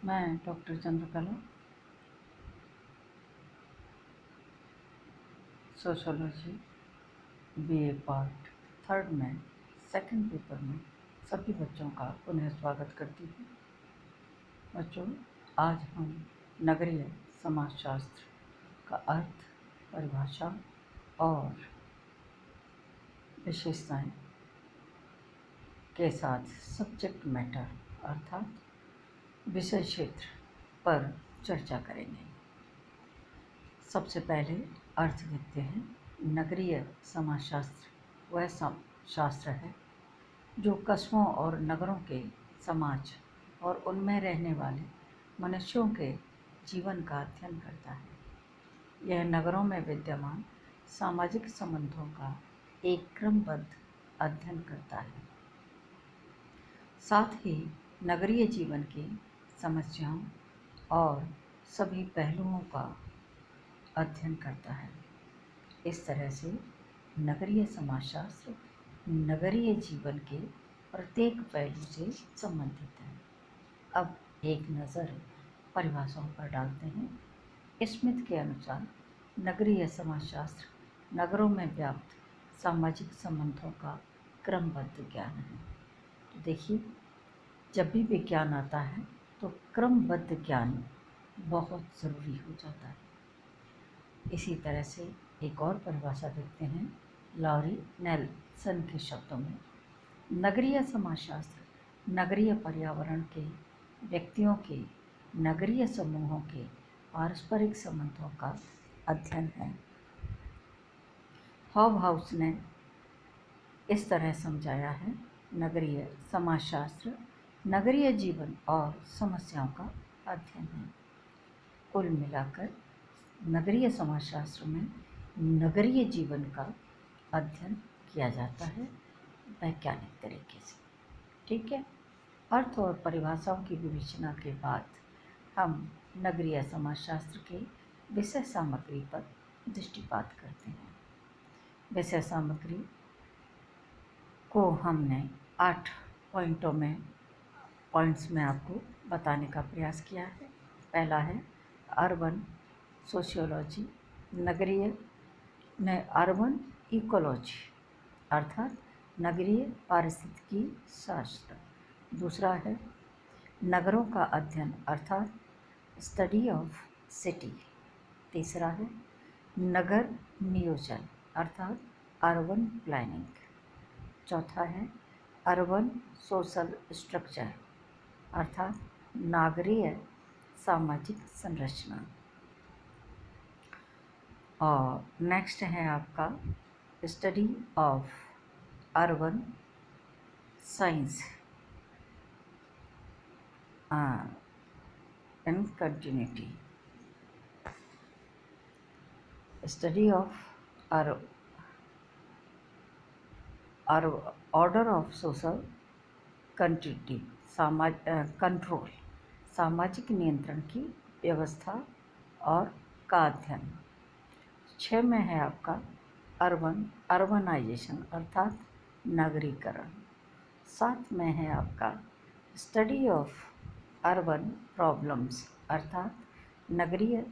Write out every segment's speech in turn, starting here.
मैं doctor Chandrakala sociology BA part third में second paper में सभी बच्चों का पुनः स्वागत करती हूँ। बच्चों, आज हम नगरीय समाजशास्त्र का अर्थ, परिभाषा और विशेषताएं के साथ सब्जेक्ट मैटर अर्थात विषय क्षेत्र पर चर्चा करेंगे। सबसे पहले अर्थ देखते हैं। नगरीय समाजशास्त्र वह शास्त्र है जो कस्बों और नगरों के समाज और उनमें रहने वाले मनुष्यों के जीवन का अध्ययन करता है। यह नगरों में विद्यमान सामाजिक संबंधों का एक क्रमबद्ध अध्ययन करता है। साथ ही नगरीय जीवन की समस्याओं और सभी पहलुओं का अध्ययन करता है। इस तरह से नगरीय समाजशास्त्र नगरीय जीवन के प्रत्येक पहलू से संबंधित है। अब एक नज़र परिभाषाओं पर डालते हैं। स्मिथ के अनुसार नगरीय समाजशास्त्र नगरों में व्याप्त सामाजिक संबंधों का क्रमबद्ध ज्ञान है। तो देखिए, जब भी विज्ञान आता है तो क्रमबद्ध ज्ञान बहुत ज़रूरी हो जाता है। इसी तरह से एक और परिभाषा देखते हैं लॉरी नेल्सन के शब्दों में। नगरीय समाजशास्त्र नगरीय पर्यावरण के व्यक्तियों के नगरीय समूहों के पारस्परिक संबंधों का अध्ययन है। हॉबहाउस ने इस तरह समझाया है, नगरीय समाजशास्त्र नगरीय जीवन और समस्याओं का अध्ययन है। कुल मिलाकर नगरीय समाजशास्त्र में नगरीय जीवन का अध्ययन किया जाता है वैज्ञानिक तरीके से। ठीक है, अर्थ और परिभाषाओं की विवेचना के बाद हम नगरीय समाजशास्त्र के विषय सामग्री पर दृष्टिपात करते हैं। विषय सामग्री को हमने 8 पॉइंट्स में आपको बताने का प्रयास किया है। पहला है अर्बन सोशियोलॉजी, नगरीय अर्बन इकोलॉजी अर्थात नगरीय पारिस्थितिकी शास्त्र। दूसरा है नगरों का अध्ययन अर्थात स्टडी ऑफ सिटी। तीसरा है नगर नियोजन अर्थात अर्बन प्लानिंग। चौथा है अर्बन सोशल स्ट्रक्चर अर्थात नगरीय सामाजिक संरचना। और नेक्स्ट है आपका study of urban science and continuity. Study of order of social continuity control सामाजिक नियंत्रण की व्यवस्था और का अध्ययन। 6 में है आपका अर्बनाइजेशन अर्थात नगरीकरण। 7 में है आपका स्टडी ऑफ अर्बन प्रॉब्लम्स अर्थात नगरीय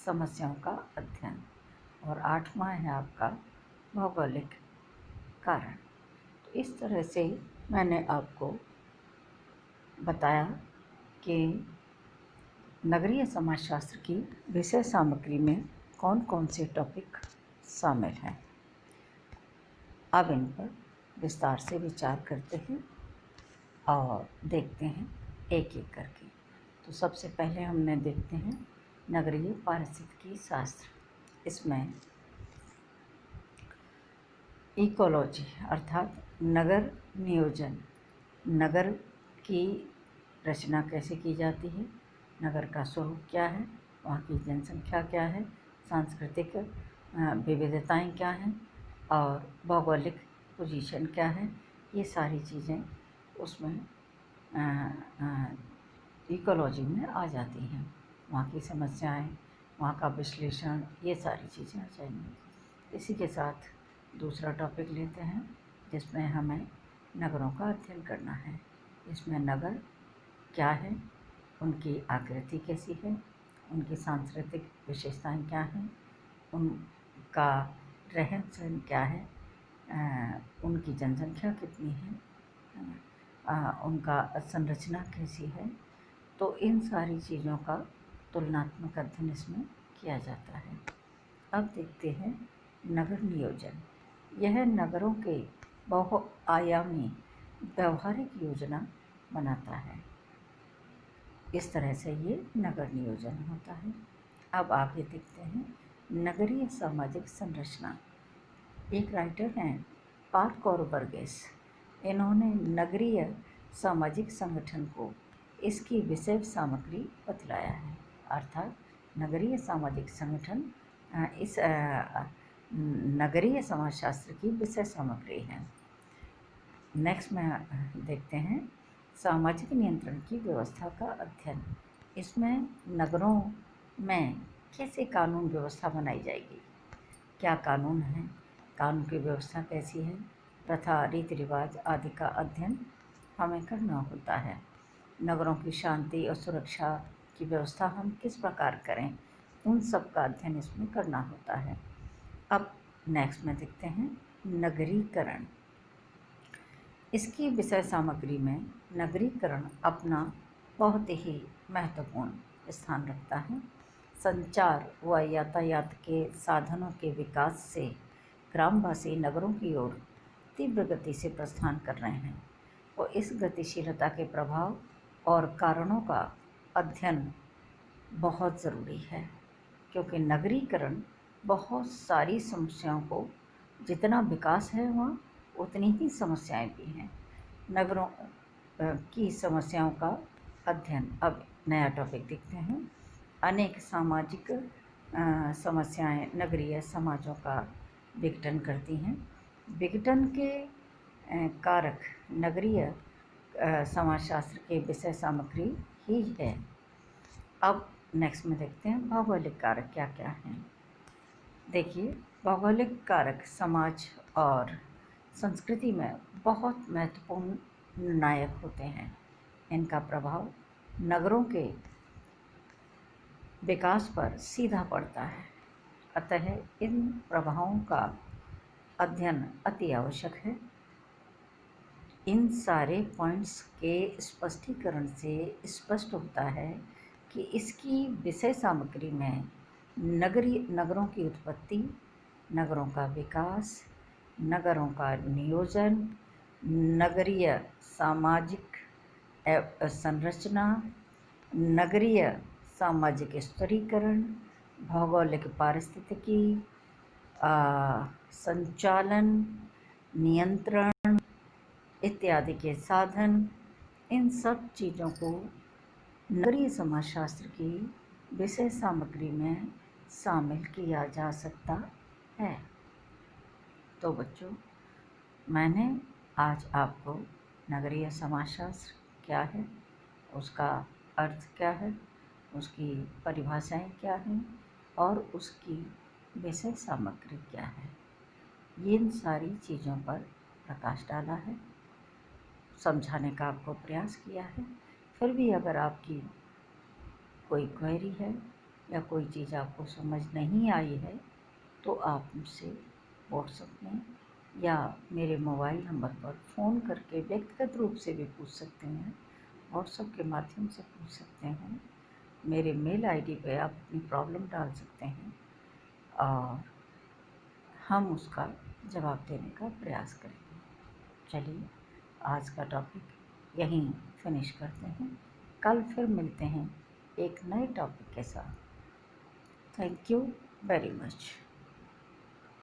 समस्याओं का अध्ययन। और 8वां है आपका भौगोलिक कारण। तो इस तरह से मैंने आपको बताया कि नगरीय समाजशास्त्र की विषय सामग्री में कौन कौन से टॉपिक शामिल हैं। अब इन पर विस्तार से विचार करते हैं और देखते हैं एक एक करके। तो सबसे पहले हमने देखते हैं नगरीय पारिस्थितिकी शास्त्र। इसमें इकोलॉजी अर्थात नगर नियोजन, नगर की रचना कैसे की जाती है, नगर का स्वरूप क्या है, वहाँ की जनसंख्या क्या है, सांस्कृतिक विविधताएं क्या हैं और भौगोलिक पोजीशन क्या है, ये सारी चीज़ें उसमें इकोलॉजी में आ जाती हैं। वहाँ की समस्याएं, वहाँ का विश्लेषण, ये सारी चीज़ें आ जाएंगी। इसी के साथ दूसरा टॉपिक लेते हैं जिसमें हमें नगरों का अध्ययन करना है। इसमें नगर क्या है, उनकी आकृति कैसी है, उनकी सांस्कृतिक विशेषताएं क्या हैं, उनका रहन सहन क्या है, उनकी जनसंख्या कितनी है ना, उनका संरचना कैसी है। तो इन सारी चीज़ों का तुलनात्मक अध्ययन इसमें किया जाता है। अब देखते हैं नगर नियोजन। यह नगरों के बहुआयामी व्यवहारिक योजना बनाता है। इस तरह से ये नगर नियोजन होता है। अब आगे देखते हैं नगरीय सामाजिक संरचना। एक राइटर हैं पार्क और बर्गेस। इन्होंने नगरीय सामाजिक संगठन को इसकी विषय सामग्री बतलाया है। अर्थात नगरीय सामाजिक संगठन इस नगरीय समाजशास्त्र की विषय सामग्री है। नेक्स्ट में देखते हैं सामाजिक नियंत्रण की व्यवस्था का अध्ययन। इसमें नगरों में कैसे कानून व्यवस्था बनाई जाएगी, क्या कानून है, कानून की व्यवस्था कैसी है, प्रथा रीति रिवाज आदि का अध्ययन हमें करना होता है। नगरों की शांति और सुरक्षा की व्यवस्था हम किस प्रकार करें, उन सब का अध्ययन इसमें करना होता है। अब नेक्स्ट में देखते हैं नगरीकरण। इसकी विषय सामग्री में नगरीकरण अपना बहुत ही महत्वपूर्ण स्थान रखता है। संचार व यातायात के साधनों के विकास से ग्रामवासी नगरों की ओर तीव्र गति से प्रस्थान कर रहे हैं और इस गतिशीलता के प्रभाव और कारणों का अध्ययन बहुत ज़रूरी है, क्योंकि नगरीकरण बहुत सारी समस्याओं को, जितना विकास है वहाँ उतनी ही समस्याएं भी हैं। नगरों की समस्याओं का अध्ययन। अब नया टॉपिक देखते हैं अनेक सामाजिक समस्याएं नगरीय समाजों का विघटन करती हैं। विघटन के कारक नगरीय समाजशास्त्र के विषय सामग्री ही है। अब नेक्स्ट में देखते हैं भौगोलिक कारक क्या क्या हैं। देखिए भौगोलिक कारक समाज और संस्कृति में बहुत महत्वपूर्ण निर्णायक होते हैं। इनका प्रभाव नगरों के विकास पर सीधा पड़ता है। अतः इन प्रभावों का अध्ययन अति आवश्यक है। इन सारे पॉइंट्स के स्पष्टीकरण से स्पष्ट होता है कि इसकी विषय सामग्री में नगरों की उत्पत्ति, नगरों का विकास, नगरों का नियोजन, नगरीय सामाजिक संरचना, नगरीय सामाजिक स्तरीकरण, भौगोलिक पारिस्थितिकी, संचालन, नियंत्रण इत्यादि के साधन, इन सब चीज़ों को नगरीय समाजशास्त्र की विषय सामग्री में शामिल किया जा सकता है। तो बच्चों, मैंने आज आपको नगरीय समाजशास्त्र क्या है, उसका अर्थ क्या है, उसकी परिभाषाएं क्या हैं और उसकी विषय सामग्री क्या है, इन सारी चीज़ों पर प्रकाश डाला है, समझाने का आपको प्रयास किया है। फिर भी अगर आपकी कोई क्वेरी है या कोई चीज़ आपको समझ नहीं आई है तो आप मुझसे व्हाट्सएप में या मेरे मोबाइल नंबर पर फ़ोन करके व्यक्तिगत रूप से भी पूछ सकते हैं, व्हाट्सएप के माध्यम से पूछ सकते हैं, मेरे मेल आईडी पे आप अपनी प्रॉब्लम डाल सकते हैं और हम उसका जवाब देने का प्रयास करेंगे। चलिए आज का टॉपिक यहीं फिनिश करते हैं। कल फिर मिलते हैं एक नए टॉपिक के साथ। Thank you very much.